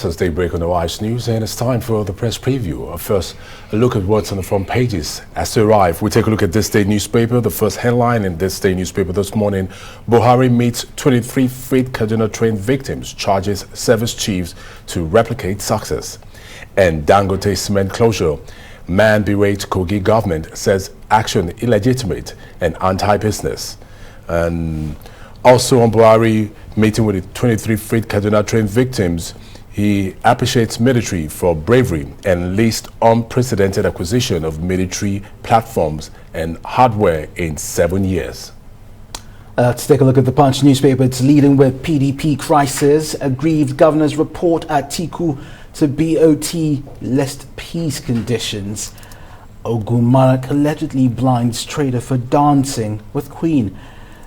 It's daybreak on the Wise News, and it's time for the press preview. First, a look at what's on the front pages. As they arrive, we take a look at this day newspaper. The first headline in this day newspaper this morning: Buhari meets 23 freed Kaduna train victims, charges service chiefs to replicate success. And Dangote cement closure: man berates Kogi government, says action illegitimate and anti-business. And also on Buhari meeting with the 23 freed Kaduna train victims, he appreciates military for bravery and lists unprecedented acquisition of military platforms and hardware in 7 years. Let's take a look at the Punch newspaper. It's leading with PDP crisis. Aggrieved governors report Atiku to BOT list peace conditions. Ogunmarak allegedly blinds trader for dancing with Queen.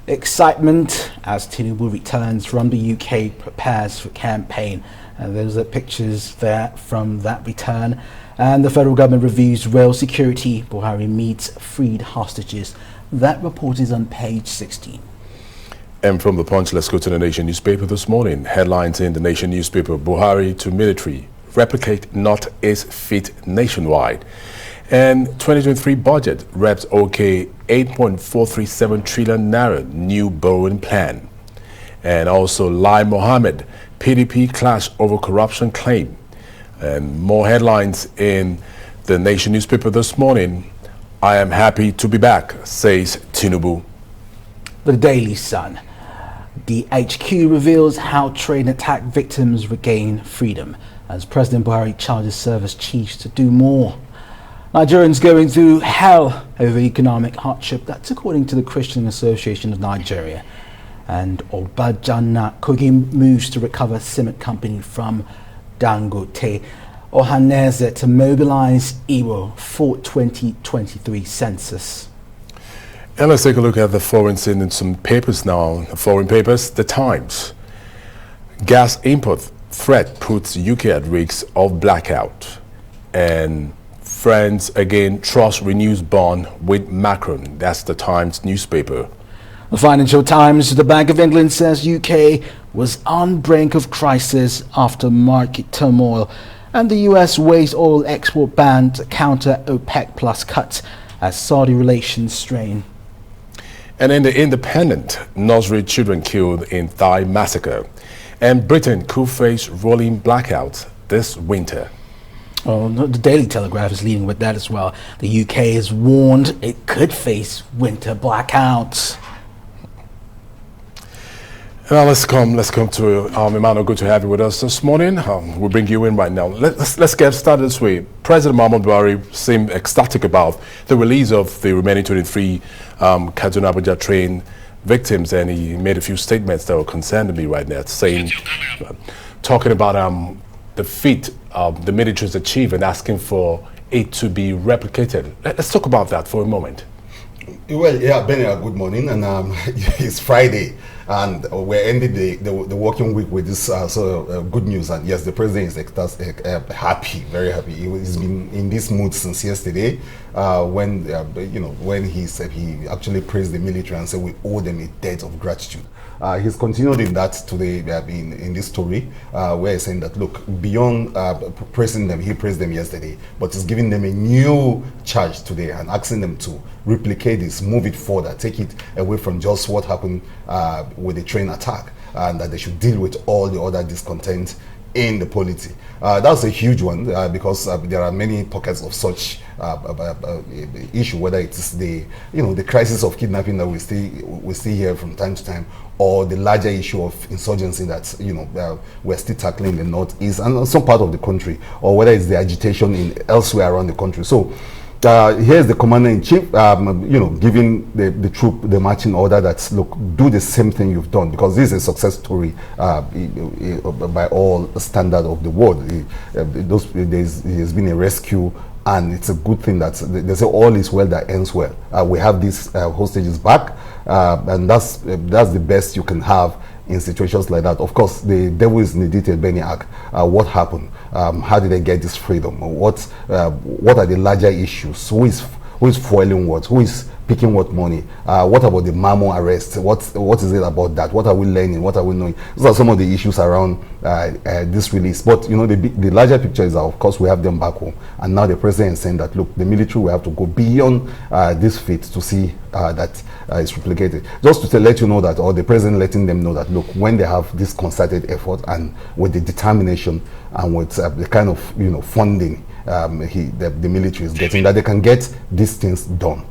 Excitement as Tinubu returns from the UK, prepares for campaign. And those are pictures there from that return. And the federal government reviews rail security. Buhari meets freed hostages. That report is on page 16. And from the Punch, let's go to the Nation newspaper this morning. Headlines in the Nation newspaper: Buhari to military, replicate not is fit nationwide. And 2023 budget, reps OK 8.437 trillion naira new borrowing plan. And also Lai Mohammed, PDP clash over corruption claim. And more headlines in the Nation newspaper this morning: I am happy to be back, says Tinubu. The Daily Sun. DHQ reveals how train attack victims regain freedom, as President Buhari charges service chiefs to do more. Nigerians going through hell over economic hardship. That's according to the Christian Association of Nigeria. And Obajana Kogi moves to recover cement company from Dangote. Ohaneze to mobilize Igbo for 2023 census. And let's take a look at the foreign scene in some papers now. The foreign papers: The Times. Gas import threat puts UK at risk of blackout. And France again, Truss renews bond with Macron. That's the Times newspaper. The Financial Times. The Bank of England says UK was on brink of crisis after market turmoil. And the US weighs oil export ban to counter OPEC plus cuts as Saudi relations strain. And in The Independent, nursery children killed in Thai massacre. And Britain could face rolling blackouts this winter. Oh, the Daily Telegraph is leading with that as well. The UK is warned it could face winter blackouts. Now let's come to Emmanuel. Good to have you with us this morning. We'll bring you in right now. Let's get started this way. President Muhammadu Buhari seemed ecstatic about the release of the remaining 23 Kaduna Abuja train victims, and he made a few statements that were concerning me right now, saying, talking about the feat the military's achieved and asking for it to be replicated. Let's talk about that for a moment. Well, yeah, Benny, good morning, and it's Friday, and we're ending the working week with this good news. And yes, the president is happy, very happy. He's been in this mood since yesterday, when he said he actually praised the military and said we owe them a debt of gratitude. He's continued in that today in this story, where he's saying that, look, beyond praising them, he praised them yesterday, but he's giving them a new charge today and asking them to replicate this, move it further, take it away from just what happened with the train attack, and that they should deal with all the other discontent in the polity. That's a huge one because there are many pockets of such issue, whether it is the crisis of kidnapping that we still hear from time to time, or the larger issue of insurgency that we're still tackling in the northeast and some part of the country, or whether it's the agitation in elsewhere around the country. So here's the commander-in-chief, giving the troop the marching order that, look, do the same thing you've done, because this is a success story by all standard of the world. There's been a rescue, and it's a good thing that they say all is well that ends well. We have these hostages back, and that's the best you can have in situations like that. Of course, the devil is in the detail, Beniak. What happened? How did they get this freedom? What are the larger issues? Who Who is foiling what? Who is picking what money? What about the Mamo arrest? What is it about that? What are we learning? What are we knowing? Those are some of the issues around this release. But you know, the larger picture is that, of course, we have them back home, and now the president is saying that, look, the military will have to go beyond this feat to see that it's replicated. Just to let you know that, or the president letting them know that, look, when they have this concerted effort and with the determination and with the kind of funding the military is getting, that they can get these things done.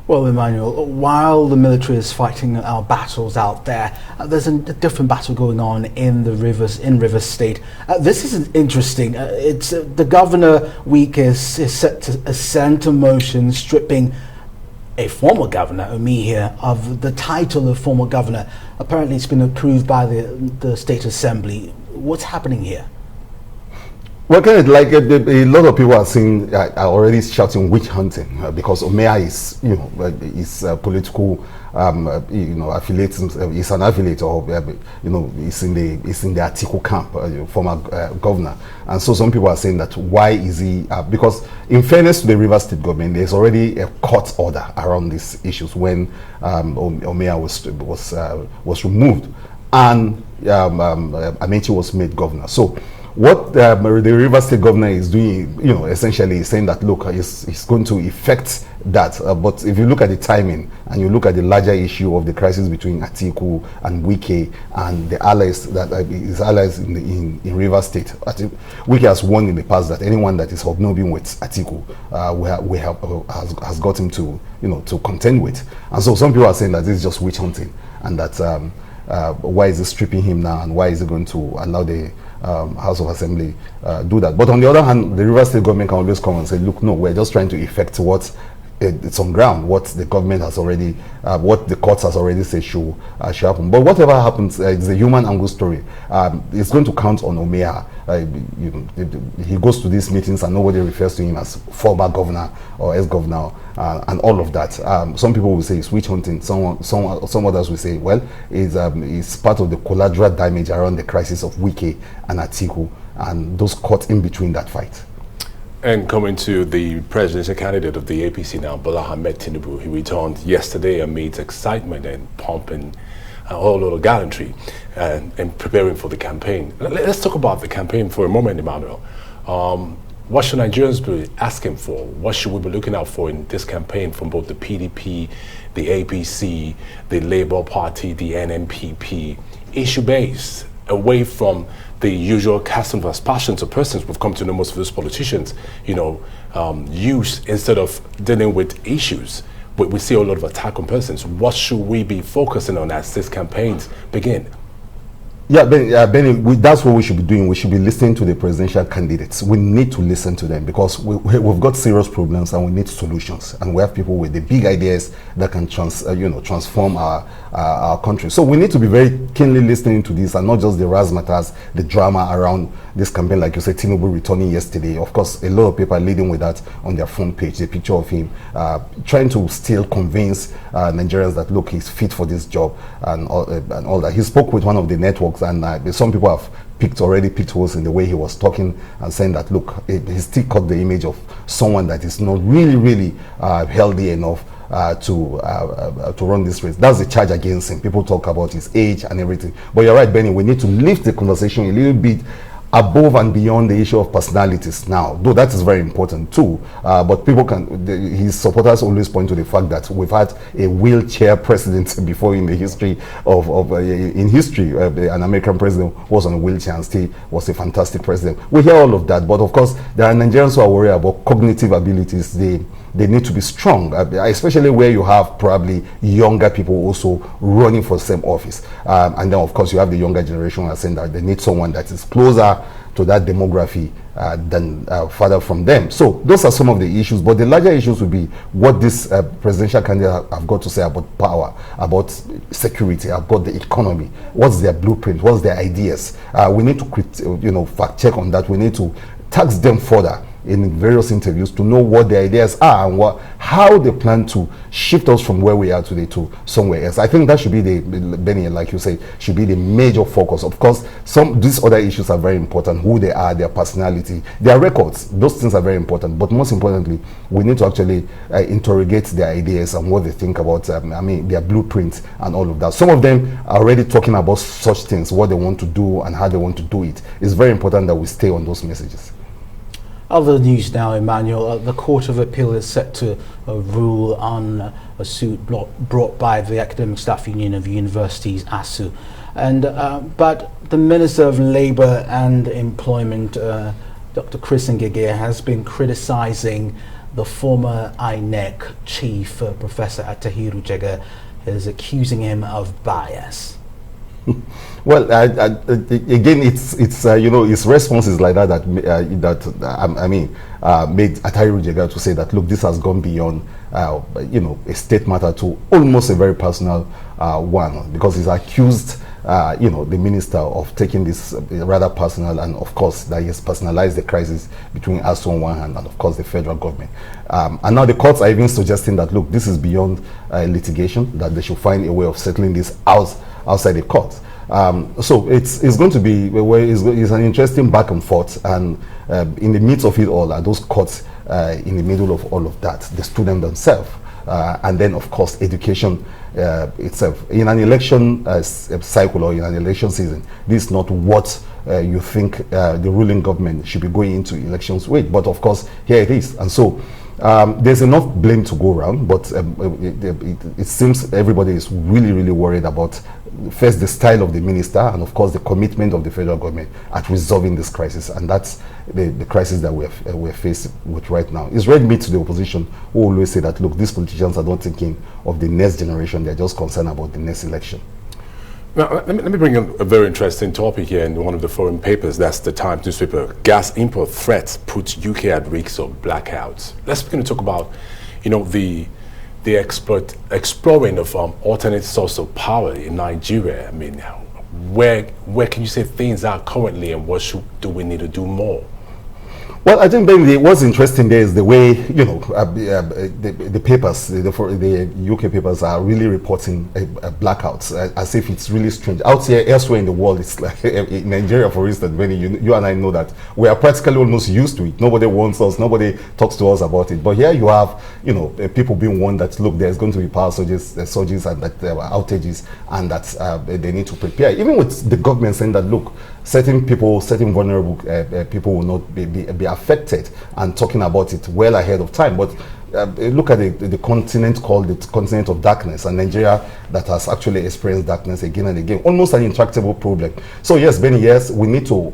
Well, Emmanuel, while the military is fighting our battles out there, there's a different battle going on in Rivers State. This is interesting. It's the Governor Week is set to ascend to motion, stripping a former governor, Omi here, of the title of former governor. Apparently, it's been approved by the State Assembly. What's happening here? Well, Kenneth, like a lot of people are already shouting witch hunting because Omea is, political, affiliate. He's an affiliate, or he's in the Atiku camp, former governor, and so some people are saying that why is he? Because in fairness to the Rivers State government, there's already a court order around these issues when Omea was removed and Amechi was made governor. So what the Rivers State governor is doing, essentially is saying that, look, it's going to affect that. But if you look at the timing and you look at the larger issue of the crisis between Atiku and Wike and the allies that his allies in Rivers State, Wike has warned in the past that anyone that is hobnobbing with Atiku has got him to contend with. And so some people are saying that this is just witch hunting, and that why is it stripping him now, and why is it going to allow the House of Assembly do that? But on the other hand, the Rivers State government can always come and say, look, no, we're just trying to effect what it's on ground, what the government has already, what the courts has already said should happen. But whatever happens, it's a human angle story. It's going to count on Omea. He goes to these meetings and nobody refers to him as former governor or ex-governor and all of that. Some people will say it's witch hunting. Some others will say, well, it's part of the collateral damage around the crisis of Wike and Atiku and those caught in between that fight. And coming to the presidential candidate of the APC now, Bola Ahmed Tinubu, he returned yesterday amid excitement and pomp and a whole lot of gallantry and preparing for the campaign. Let's talk about the campaign for a moment, Emmanuel. What should Nigerians be asking for? What should we be looking out for in this campaign from both the PDP, the APC, the Labour Party, the NNPP, issue-based, away from the usual custom of passions of persons we've come to know most of those politicians, use instead of dealing with issues. We see a lot of attack on persons. What should we be focusing on as these campaigns begin? Yeah, Benny, that's what we should be doing. We should be listening to the presidential candidates. We need to listen to them because we've got serious problems and we need solutions. And we have people with the big ideas that can transform our country. So we need to be very keenly listening to this and not just the razzmatazz, the drama around this campaign. Like you said, Tinubu returning yesterday. Of course, a lot of people are leading with that on their front page, the picture of him, trying to still convince Nigerians that, look, he's fit for this job and all that. He spoke with one of the networks, and some people have already picked holes in the way he was talking and saying that, look, he still caught the image of someone that is not really healthy enough to run this race. That's the charge against him. People talk about his age and everything. But you're right, Benny, we need to lift the conversation a little bit above and beyond the issue of personalities now, though that is very important too. But people his supporters always point to the fact that we've had a wheelchair president before in the history in history. An American president was on a wheelchair and still was a fantastic president. We hear all of that, but of course there are Nigerians who are worried about cognitive abilities. They need to be strong, especially where you have probably younger people also running for the same office. And then, of course, you have the younger generation who are saying that they need someone that is closer to that demography than further from them. So those are some of the issues. But the larger issues would be what this presidential candidate have got to say about power, about security, about the economy. What's their blueprint? What's their ideas? We need to fact check on that. We need to tax them further in various interviews to know what their ideas are and how they plan to shift us from where we are today to somewhere else. I think that should be Benny, like you say, should be the major focus. Of course, these other issues are very important: who they are, their personality, their records. Those things are very important. But most importantly, we need to actually interrogate their ideas and what they think about. Their blueprint and all of that. Some of them are already talking about such things, what they want to do and how they want to do it. It's very important that we stay on those messages. Other news now, Emmanuel. The Court of Appeal is set to rule on a suit brought by the Academic Staff Union of Universities, ASU. And but the Minister of Labour and Employment, Dr. Chris Ngige, has been criticising the former INEC chief, Professor Atahiru Jega, is accusing him of bias. Well, again, it's his response is like that made Atahiru Jega to say that, look, this has gone beyond a state matter to almost a very personal one, because he's accused the minister of taking this rather personal, and of course that he has personalized the crisis between ASU on one hand and of course the federal government. And now the courts are even suggesting that, look, this is beyond litigation, that they should find a way of settling this outside the court. So it's going to be it's an interesting back and forth, and in the midst of it all are those courts in the middle of all of that, the student themselves, and then of course education itself. In an election cycle or in an election season, this is not what you think the ruling government should be going into elections with, but of course here it is. And so there's enough blame to go around, but it seems everybody is really, really worried about, first, the style of the minister, and of course the commitment of the federal government at resolving this crisis. And that's the crisis that we're faced with right now. It's red meat to the opposition, who always say that, look, these politicians are not thinking of the next generation, they're just concerned about the next election. Now, let me bring in a very interesting topic here in one of the foreign papers. That's the Times newspaper. Gas import threats put UK at risk of blackouts. Let's begin to talk about, the exploring of alternate source of power in Nigeria. I mean, where can you say things are currently, and what do we need to do more? Well, I think what's interesting there is the way the papers, the UK papers, are really reporting blackouts as if it's really strange. Out here, elsewhere in the world, it's like in Nigeria, for instance, when you and I know that we are practically almost used to it. Nobody wants us, nobody talks to us about it. But here you have, people being warned that, look, there's going to be power surges and that there are outages, and that they need to prepare. Even with the government saying that, look, certain vulnerable people will not be affected, and talking about it well ahead of time. But look at the continent called the continent of darkness, and Nigeria that has actually experienced darkness again and again, almost an intractable problem. So yes, Benny, yes, we need to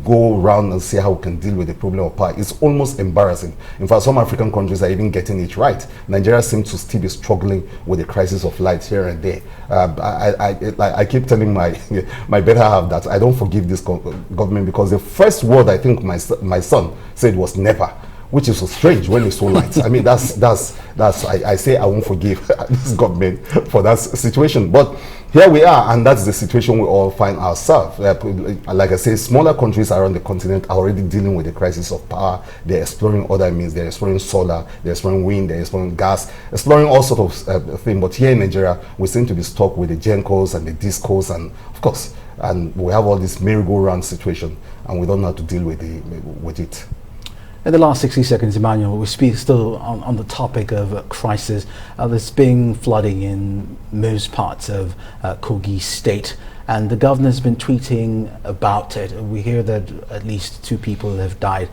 go around and see how we can deal with the problem of power. It's almost embarrassing. In fact, some African countries are even getting it right. Nigeria seems to still be struggling with the crisis of light here and there. I keep telling my better half that I don't forgive this government, because the first word I think my son said was NEPA, which is so strange when it's so light. I mean, I say I won't forgive this government for that situation. But here we are, and that's the situation we all find ourselves. Like I say, smaller countries around the continent are already dealing with the crisis of power. They're exploring other means. They're exploring solar, they're exploring wind, they're exploring gas, exploring all sorts of things. But here in Nigeria, we seem to be stuck with the GENCOs and the DISCOs, and of course, and we have all this merry-go-round situation, and we don't know how to deal with it. In the last 60 seconds, Emmanuel, we speak still on the topic of crisis. There's been flooding in most parts of Kogi State, and the governor's been tweeting about it. We hear that at least 2 people have died.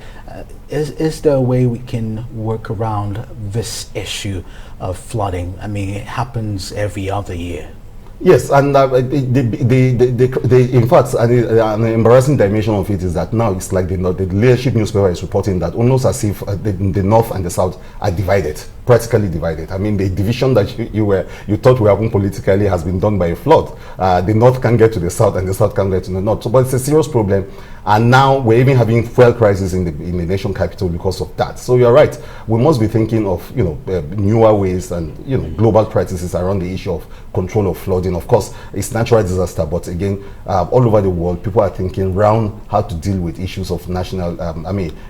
Is there a way we can work around this issue of flooding? I mean, it happens every other year. Yes, and in fact, an embarrassing dimension of it is that now it's like the leadership newspaper is reporting that almost as if the north and the south are divided, practically divided. I mean, the division that you thought were happening politically has been done by a flood. The north can get to the south, and the south can get to the north. So, but it's a serious problem, and now we're even having fuel crisis in the nation capital because of that. So you're right. We must be thinking of newer ways and global practices around the issue of control of flooding flooding. Of course, it's natural disaster, but again, all over the world, people are thinking around how to deal with issues of national,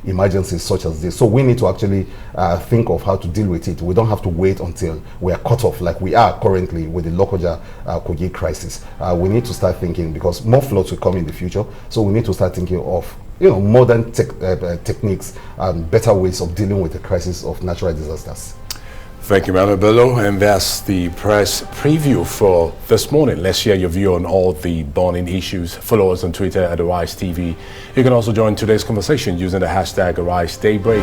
emergencies such as this. So we need to actually think of how to deal with it. We don't have to wait until we are cut off like we are currently with the Lokoja Kogi crisis. We need to start thinking, because more floods will come in the future. So we need to start thinking of modern techniques and better ways of dealing with the crisis of natural disasters. Thank you, Mama Bello. And that's the press preview for this morning. Let's share your view on all the burning issues. Follow us on Twitter at Arise TV. You can also join today's conversation using the hashtag Arise Daybreak.